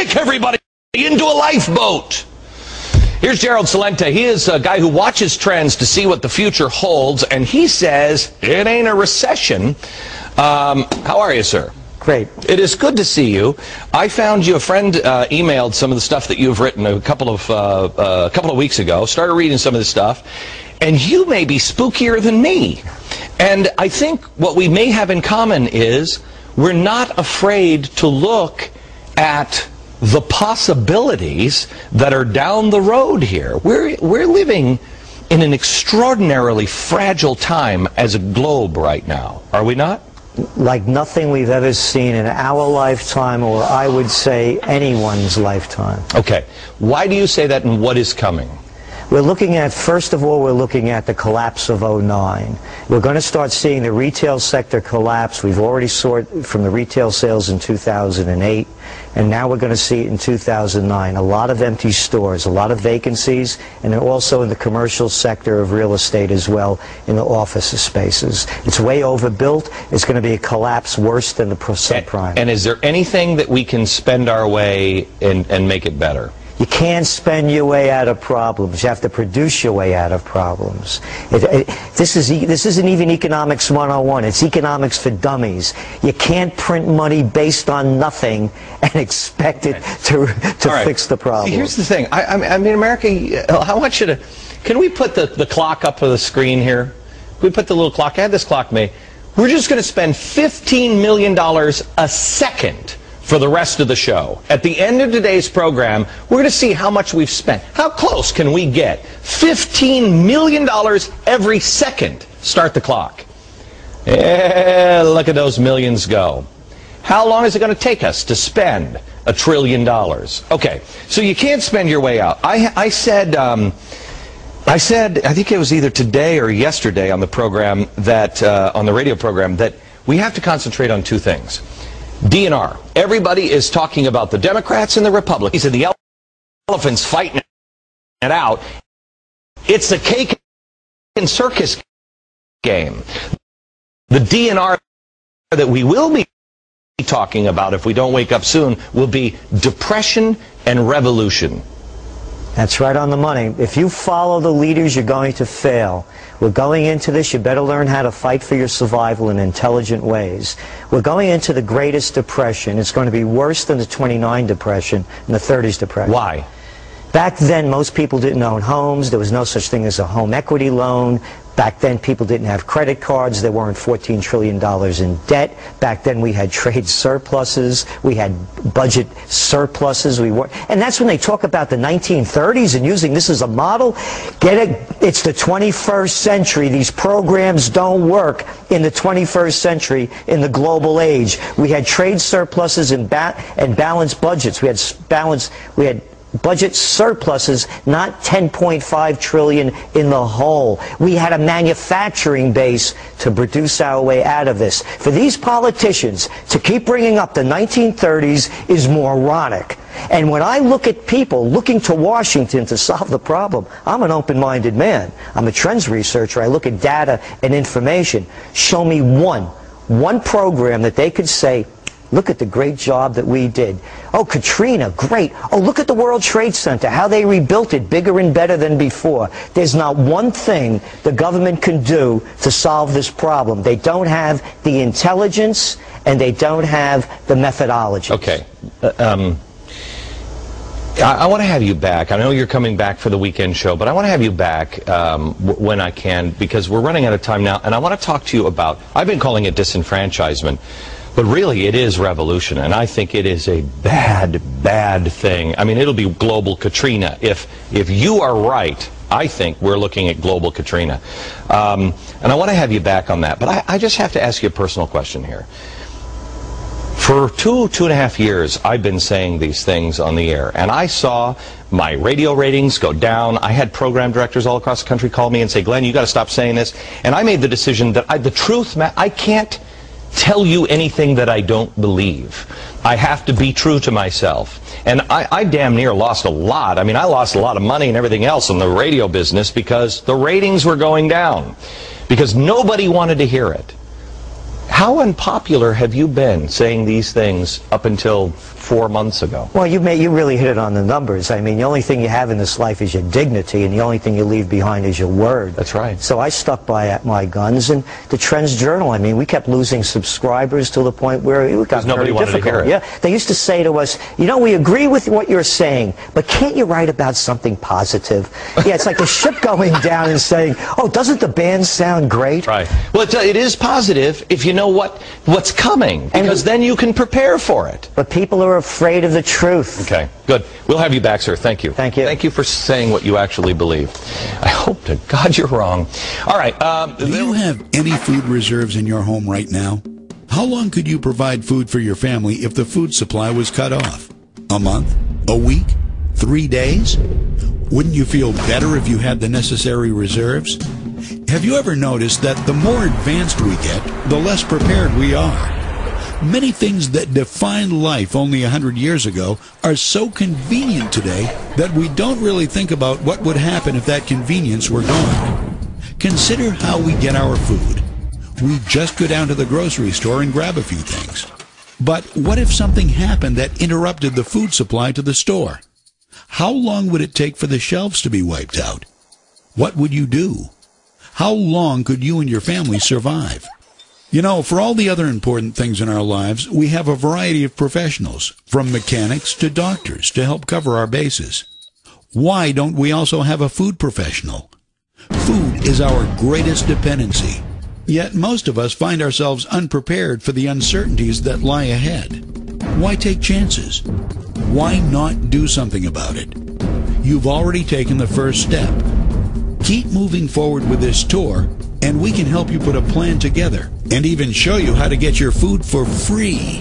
Quick, everybody, into a lifeboat. Here's Gerald Celente. He is a guy who watches trends to see what the future holds, and he says it ain't a recession. How are you, sir? Great. It is good to see you. I found you, a friend emailed some of the stuff that you've written a couple of weeks ago. Started reading some of this stuff, and you may be spookier than me. And I think what we may have in common is we're not afraid to look at the possibilities that are down the road here. We're living in an extraordinarily fragile time as a globe right now, are we not? Like nothing we've ever seen in our lifetime, or I would say anyone's lifetime. Okay. Why do you say that, and what is coming? We're looking at, first of all, we're looking at the collapse of '09. We're going to start seeing the retail sector collapse. We've already saw it from the retail sales in 2008, and now we're going to see it in 2009. A lot of empty stores, a lot of vacancies, and also in the commercial sector of real estate as well, in the office spaces. It's way overbuilt. It's going to be a collapse worse than the subprime. And is there anything that we can spend our way and make it better? You can't spend your way out of problems. You have to produce your way out of problems. This isn't even economics 101. It's economics for dummies. You can't print money based on nothing and expect it to fix the problem. Here's the thing. I mean, America, I want you to... Can we put the clock up on the screen here? Can we put the little clock? I had this clock made. We're just going to spend $15 million a second for the rest of the show. At the end of today's program, we're going to see how much we've spent. How close can we get? $15 million every second. Start the clock. Look at those millions go. How long is it going to take us to spend $1 trillion? Okay, so you can't spend your way out. I said, I think it was either today or yesterday on the program that, on the radio program, that we have to concentrate on two things. DNR. Everybody is talking about the Democrats and the Republicans and the elephants fighting it out. It's a cake and circus game. The DNR that we will be talking about, if we don't wake up soon, will be depression and revolution. That's right on the money. If you follow the leaders, you're going to fail. We're going into this, you better learn how to fight for your survival in intelligent ways. We're going into the greatest depression. It's going to be worse than the '29 depression and the '30s depression. Why? Back then, most people didn't own homes. There was no such thing as a home equity loan. Back then, people didn't have credit cards. There weren't $14 trillion in debt. Back then, we had trade surpluses. We had budget surpluses. And that's when they talk about the 1930s and using this as a model. Get it? It's the 21st century. These programs don't work in the 21st century in the global age. We had trade surpluses and balanced budgets. We had budget surpluses, not $10.5 trillion in the hole. We had a manufacturing base to produce our way out of this. For these politicians to keep bringing up the 1930s is moronic. And when I look at people looking to Washington to solve the problem, I'm an open-minded man. I'm a trends researcher. I look at data and information. Show me one program that they could say, look at the great job that we did. Oh, Katrina, great. Oh, look at the World Trade Center, how they rebuilt it bigger and better than before. There's not one thing the government can do to solve this problem. They don't have the intelligence, and they don't have the methodology. Okay. I want to have you back. I know you're coming back for the weekend show, but I want to have you back when I can, because we're running out of time now, and I want to talk to you about, I've been calling it disenfranchisement, but really it is revolution, and I think it is a bad, bad thing. I mean, it'll be global Katrina. If you are right, I think we're looking at global Katrina. And I want to have you back on that, but I just have to ask you a personal question here. For two and a half years, I've been saying these things on the air, and I saw my radio ratings go down. I had program directors all across the country call me and say, Glenn, you got to stop saying this. And I made the decision that the truth, I can't tell you anything that I don't believe. I have to be true to myself. And I damn near lost a lot. I mean, I lost a lot of money and everything else in the radio business because the ratings were going down, because nobody wanted to hear it. How unpopular have you been saying these things up until 4 months ago? Well, you really hit it on the numbers. I mean, the only thing you have in this life is your dignity, and the only thing you leave behind is your word. That's right. So I stuck by my guns, and the Trends Journal, I mean, we kept losing subscribers to the point where it got nobody very wanted to difficult. hear it. Yeah, they used to say to us, you know, we agree with what you're saying, but can't you write about something positive? Yeah, it's like the ship going down and saying, oh, doesn't the band sound great? Right. Well, it is positive if you know what's coming, because then you can prepare for it. But people are afraid of the truth. Okay, good. We'll have you back, sir. Thank you. Thank you. Thank you for saying what you actually believe. I hope to God you're wrong. All right. Do you have any food reserves in your home right now? How long could you provide food for your family if the food supply was cut off? A month? A week? 3 days? Wouldn't you feel better if you had the necessary reserves? Have you ever noticed that the more advanced we get, the less prepared we are? Many things that defined life only 100 years ago are so convenient today that we don't really think about what would happen if that convenience were gone. Consider how we get our food. We just go down to the grocery store and grab a few things. But what if something happened that interrupted the food supply to the store? How long would it take for the shelves to be wiped out? What would you do? How long could you and your family survive? You know, for all the other important things in our lives, we have a variety of professionals, from mechanics to doctors, to help cover our bases. Why don't we also have a food professional? Food is our greatest dependency. Yet most of us find ourselves unprepared for the uncertainties that lie ahead. Why take chances? Why not do something about it? You've already taken the first step. Keep moving forward with this tour, and we can help you put a plan together and even show you how to get your food for free.